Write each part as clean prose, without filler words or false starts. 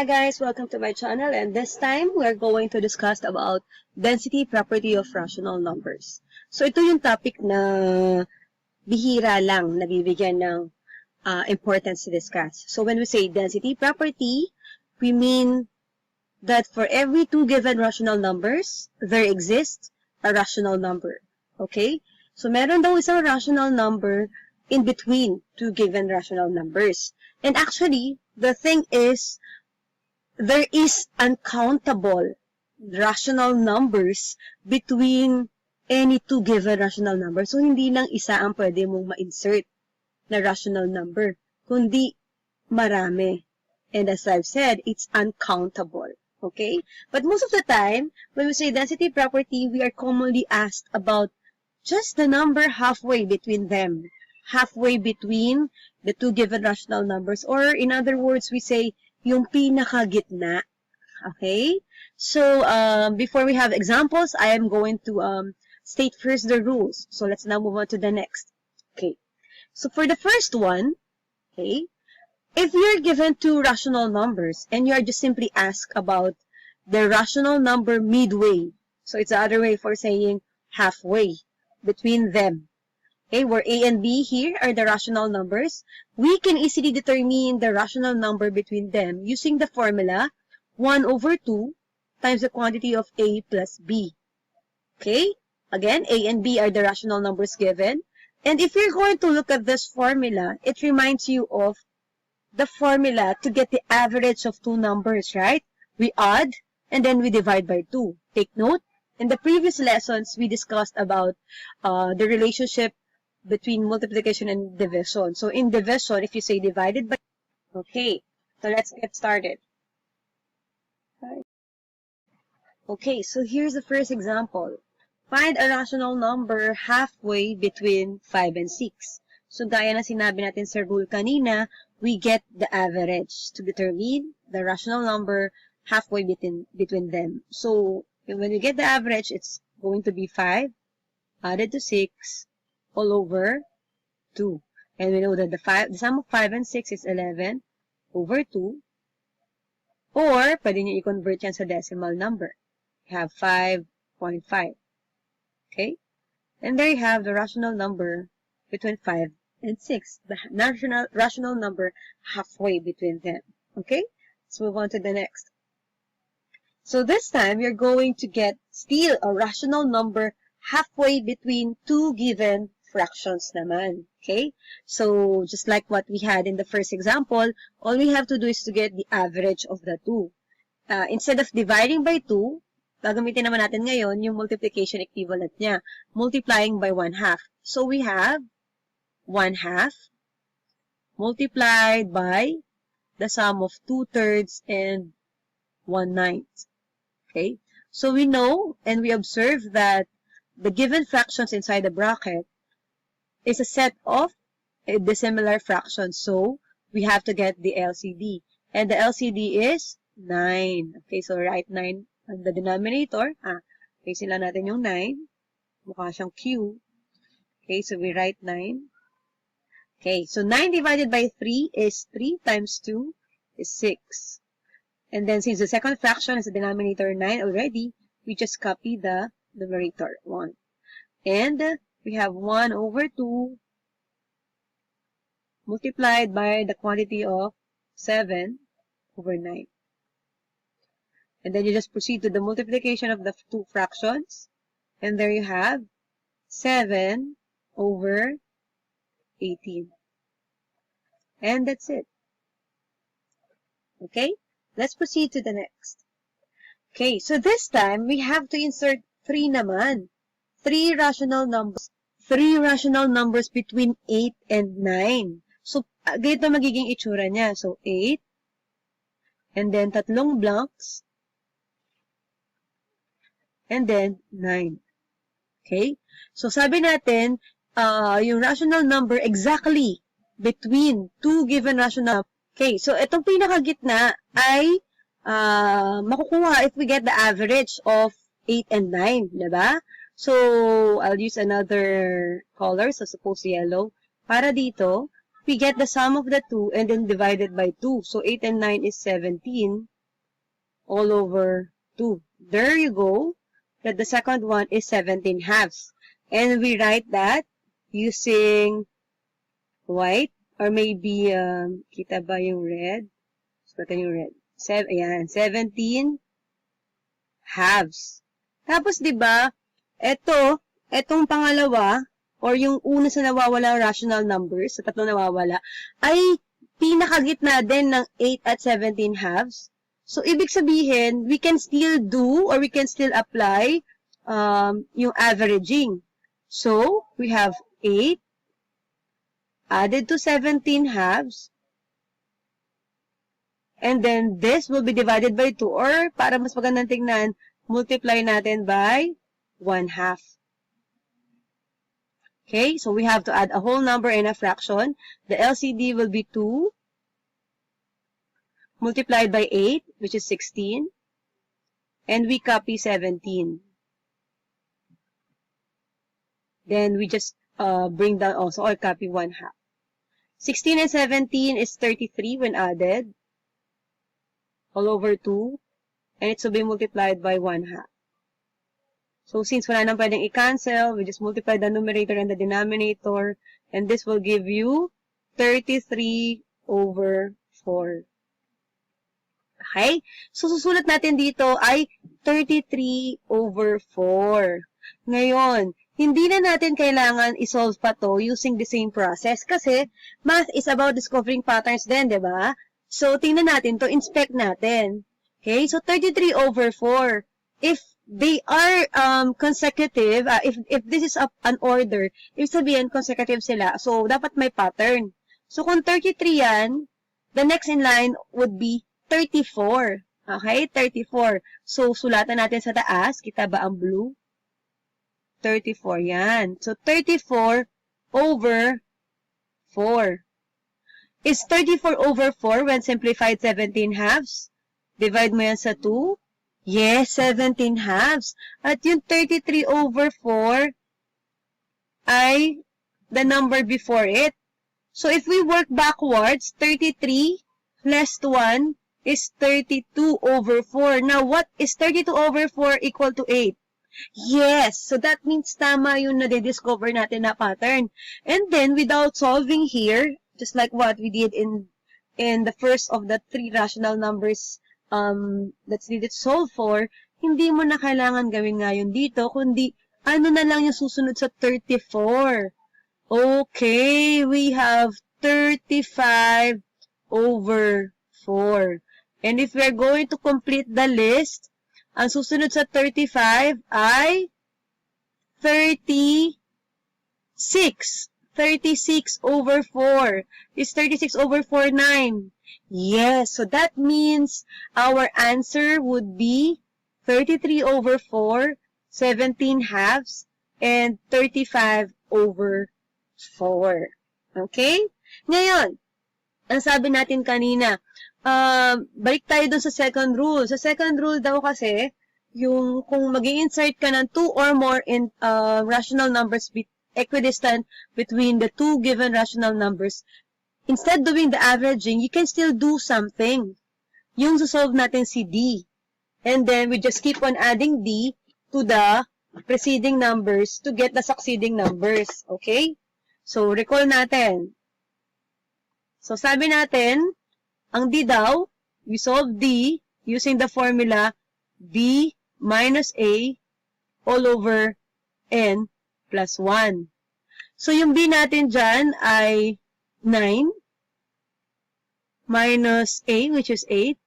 Hi guys, welcome to my channel, and this time we're going to discuss about density property of rational numbers. So ito yung topic na bihira lang nabibigyan ng importance to discuss. So when we say density property, we mean that for every two given rational numbers, there exists a rational number. Okay? So meron daw isang rational number in between two given rational numbers. And actually, the thing is, there is uncountable rational numbers between any two given rational numbers. So, hindi lang isa ang pwede mong ma-insert na rational number, kundi marami. And as I've said, it's uncountable. Okay? But most of the time, when we say density property, we are commonly asked about just the number halfway between them. Halfway between the two given rational numbers. Or, in other words, we say, yung pinakagitna. Okay? So, before we have examples, I am going to state first the rules. So, let's now move on to the next. Okay. So, for the first one, okay, if you're given two rational numbers and you are just simply asked about the rational number midway, so it's the other way for saying halfway between them. Okay, where A and B here are the rational numbers, we can easily determine the rational number between them using the formula 1 over 2 times the quantity of A plus B. Okay, again, A and B are the rational numbers given. And if you're going to look at this formula, it reminds you of the formula to get the average of two numbers, right? We add and then we divide by 2. Take note, in the previous lessons, we discussed about the relationship between multiplication and division. So in division, if you say divided by, okay, so let's get started. Okay, so here's the first example. Find a rational number halfway between 5 and 6. So gaya na sinabi natin sa rule kanina, we get the average to determine the rational number halfway between them. So when we get the average, it's going to be 5 added to 6 all over 2. And we know that the sum of 5 and 6 is 11 over 2. Or, pwede nyo i-convert yan sa decimal number. You have 5.5. Okay? And there you have the rational number between 5 and 6. The rational number halfway between them. Okay? Let's move on to the next. So this time, you're going to get still a rational number halfway between two given fractions naman. Okay? So, just like what we had in the first example, all we have to do is to get the average of the two. Instead of dividing by 2, gagamitin naman natin ngayon yung multiplication equivalent niya. Multiplying by 1/2. So, we have 1/2 multiplied by the sum of 2/3 and 1/9. Okay? So, we know and we observe that the given fractions inside the bracket is a set of dissimilar fractions. So, we have to get the LCD. And the LCD is 9. Okay, so write 9 on the denominator. Facing lang natin yung 9. Mukha siyang Q. Okay, so we write 9. Okay, so 9 divided by 3 is 3 times 2 is 6. And then since the second fraction is the denominator 9 already, we just copy the numerator 1. And we have 1 over 2 multiplied by the quantity of 7 over 9. And then you just proceed to the multiplication of the two fractions. And there you have 7 over 18. And that's it. Okay? Let's proceed to the next. Okay, so this time, we have to insert 3 naman. 3 rational numbers. 3 rational numbers between 8 and 9. So, ganito magiging itsura niya. So, 8. And then, tatlong blanks. And then, 9. Okay? So, sabi natin, yung rational number exactly between two given rational. Okay, so itong pinakagitna ay makukuha if we get the average of 8 and 9, diba? So, I'll use another color, so suppose yellow. Para dito, we get the sum of the two and then divided by 2. So, 8 and 9 is 17. all over 2. There you go. That the second one is 17 halves. And we write that using white or maybe, kita ba yung red? Sulat yung red. Ayan, 17 halves. Tapos, di ba, etong pangalawa, or yung una sa nawawala rational numbers, sa tatlo nawawala, ay pinakagitna din ng 8 at 17 halves. So, ibig sabihin, we can still do, or we can still apply, yung averaging. So, we have 8 added to 17 halves, and then this will be divided by 2, or para mas magandang tingnan, multiply natin by 1/2. Okay, so we have to add a whole number and a fraction. The LCD will be 2 multiplied by 8, which is 16, and we copy 17. Then we just bring down also, or copy 1/2. 16 and 17 is 33 when added, all over 2, and it will be multiplied by 1/2. So, since wala nang pwedeng i-cancel, we just multiply the numerator and the denominator, and this will give you 33 over 4. Okay? So, susulat natin dito ay 33 over 4. Ngayon, hindi na natin kailangan isolve pa to using the same process kasi math is about discovering patterns din, di ba? So, tingnan natin to, inspect natin. Okay? So, 33 over 4. If they are consecutive, if this is an order, ibig sabihin consecutive sila. So, dapat may pattern. So, kung 33 yan, the next in line would be 34. Okay? 34. So, sulatan natin sa taas. Kita ba ang blue? 34. Yan. So, 34 over 4. Is 34 over 4 when simplified 17 halves? Divide mo yan sa 2. Yes, 17 halves. At yung 33 over 4 ay the number before it. So, if we work backwards, 33 less 1 is 32 over 4. Now, what is 32 over 4 equal to 8? Yes. So, that means tama yung na-discover natin na pattern. And then, without solving here, just like what we did in the first of the 3 rational numbers that's needed to solve for, hindi mo na kailangan gawin ngayon dito, kundi ano na lang yung susunod sa 34. Okay, we have 35 over 4. And if we're going to complete the list, ang susunod sa 35 ay 36. 36 over 4. Is 36 over 4 9? Yes, so that means our answer would be 33 over 4, 17 halves, and 35 over 4. Okay? Ngayon, ang sabi natin kanina, balik tayo dun sa second rule. Sa second rule daw kasi, yung kung mag-insert ka ng 2 or more in rational numbers equidistant between the two given rational numbers, instead doing the averaging, you can still do something. Yung solve natin si D. And then, we just keep on adding D to the preceding numbers to get the succeeding numbers. Okay? So, recall natin. So, sabi natin, ang D daw, we solve D using the formula B minus A all over N plus 1. So, yung B natin dyan ay 9 minus A, which is 8.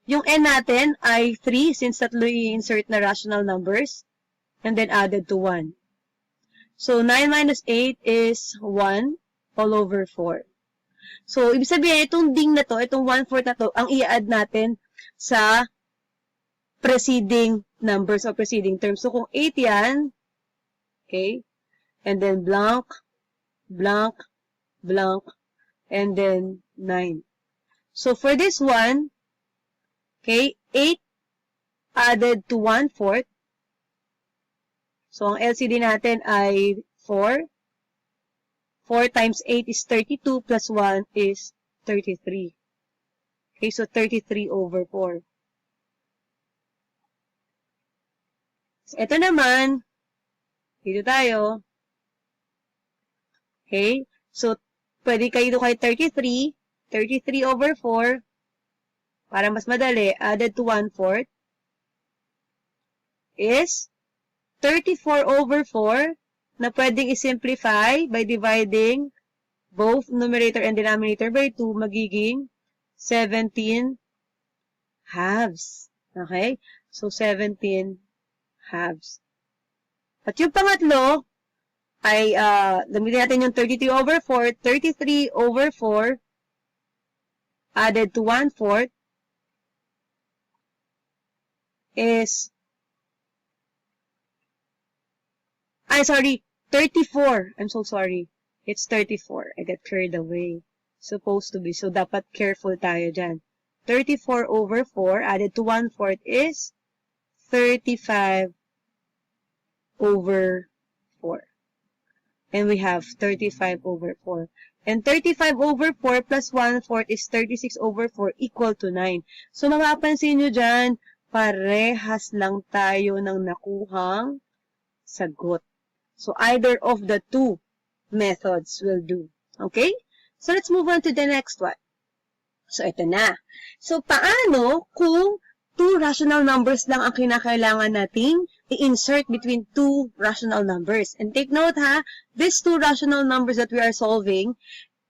Yung N natin ay 3, since tatlo i-insert na rational numbers, and then added to 1. So, 9 minus 8 is 1 all over 4. So, ibig sabihin, itong ding na to, itong 1/4 na to, ang i-add natin sa preceding numbers or preceding terms. So, kung 8 yan, okay, and then blank, blank, blank, and then 9. So, for this one, okay, 8 added to 1/4. So, ang LCD natin ay 4. 4 times 8 is 32 plus 1 is 33. Okay, so 33 over 4. So, ito naman, dito tayo. Okay? So, pwede kayo kay 33. 33 over 4, para mas madali, added to 1/4 is 34 over 4 na pwedeng i-simplify by dividing both numerator and denominator by 2, magiging 17 halves. Okay? So, 17 halves. At yung pangatlo, ay gamitin natin yung 33 over 4. 33 over 4 added to 1/4 is, 34. I'm so sorry. It's 34. I got carried away. Supposed to be. So, dapat careful tayo dyan. 34 over 4 added to 1/4 is 35 over 4. And we have 35 over 4. And 35 over 4 plus 1/4 is 36 over 4 equal to 9. So, mapapansin nyo dyan, parehas lang tayo ng nakuhang sagot. So, either of the two methods will do. Okay? So, let's move on to the next one. So, ito na. So, paano kung two rational numbers lang ang kinakailangan nating i-insert between two rational numbers? And take note ha, these two rational numbers that we are solving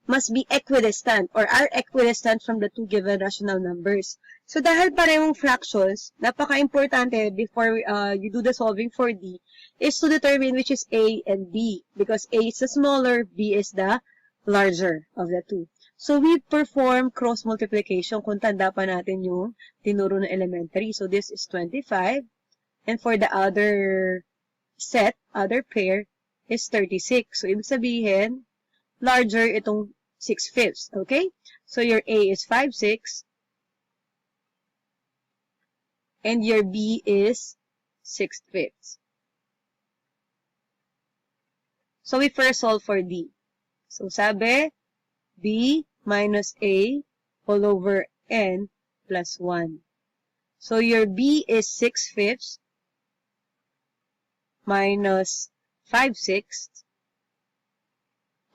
must be equidistant or are equidistant from the two given rational numbers. So, dahil parehong fractions, napaka-importante before you do the solving for D is to determine which is A and B. Because A is the smaller, B is the larger of the two. So, we perform cross multiplication kung tanda pa natin yung tinuro na elementary. So, this is 25. And for the other set, other pair, is 36. So, ibig sabihin, larger itong 6/5. Okay? So, your A is 5/6. And your B is 6/5. So, we first solve for D. So, sabi, B minus A all over N plus 1. So, your B is 6/5 minus 5/6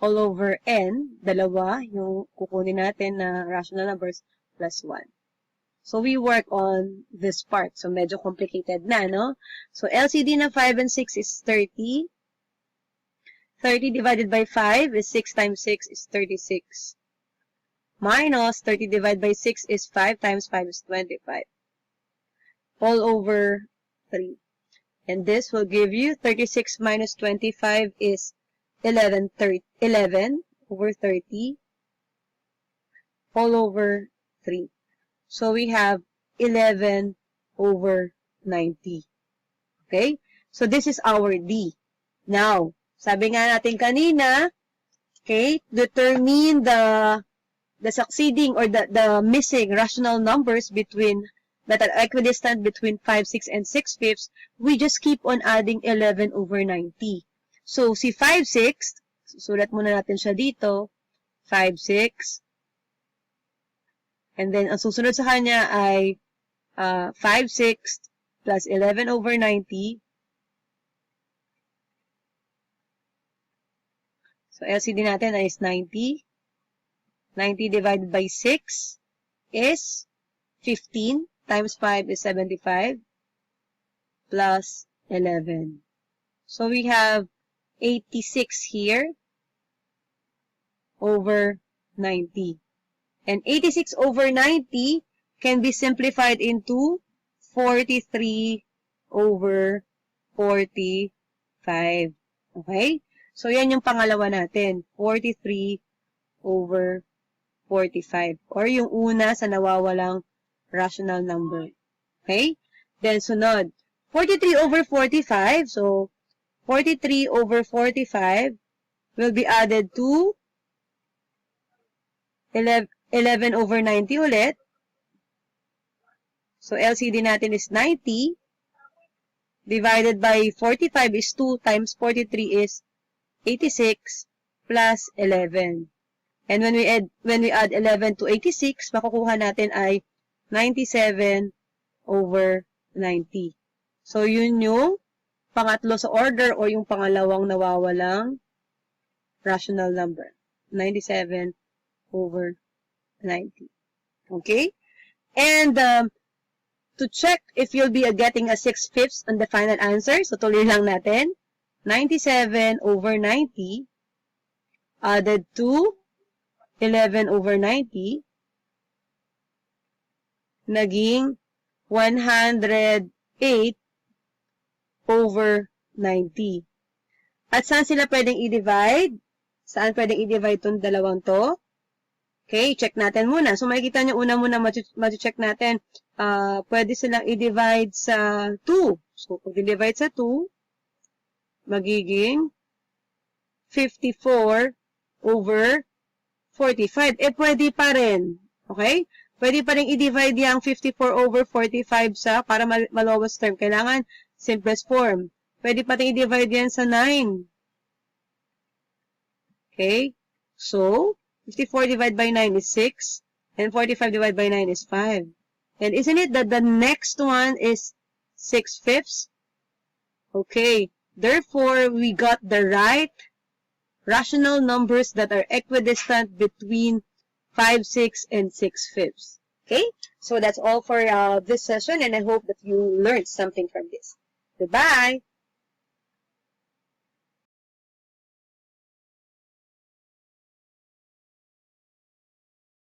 all over N, dalawa, yung kukunin natin na rational numbers, plus 1. So, we work on this part. So, medyo complicated na, no? So, LCD na 5 and 6 is 30. 30 divided by 5 is 6 times 6 is 36. Minus 30 divided by 6 is 5 times 5 is 25. All over 3. And this will give you 36 minus 25 is 11 over 30. All over 3. So we have 11 over 90. Okay? So this is our D. Now, sabi nga natin kanina, okay, determine the succeeding or the missing rational numbers between that are equidistant between 5, 6, and 6/5. We just keep on adding 11 over 90. So, si 5/6, susulat muna natin siya dito, 5/6. And then, ang susunod sa kanya ay 5/6 plus 11 over 90. So, LCD natin is 90. 90 divided by 6 is 15 times 5 is 75 plus 11. So, we have 86 here over 90. And 86 over 90 can be simplified into 43 over 45. Okay? So, yan yung pangalawa natin. 43 over 45. Or yung una sa nawawalang rational number. Okay? Then, sunod. 43 over 45. So, 43 over 45 will be added to 11 over 90 ulit. So, LCD natin is 90. Divided by 45 is 2 times 43 is 86 plus 11. And when we add 11 to 86, makukuha natin ay 97 over 90. So, yun yung pangatlo sa order or yung pangalawang nawawalang rational number. 97 over 90. Okay? And to check if you'll be getting a 6/5 on the final answer, so tuloy lang natin. 97 over 90 added to 11 over 90 naging 108 over 90. At saan sila pwedeng i-divide? Saan pwedeng i-divide itong dalawang to? Okay, check natin muna. So, makikita nyo una muna, mag-check natin. Pwede silang i-divide sa 2. So, kung i-divide sa 2, magiging 54 over 45. Pwede pa rin. Okay? Pwede pa rin i-divide yung 54 over 45 sa, para malowest term. Kailangan simplest form. Pwede pa rin i-divide yan sa 9. Okay? So, 54 divided by 9 is 6. And 45 divided by 9 is 5. And isn't it that the next one is 6/5? Okay. Therefore, we got the right rational numbers that are equidistant between 5, 6, and 6/5. Okay? So that's all for this session, and I hope that you learned something from this. Goodbye!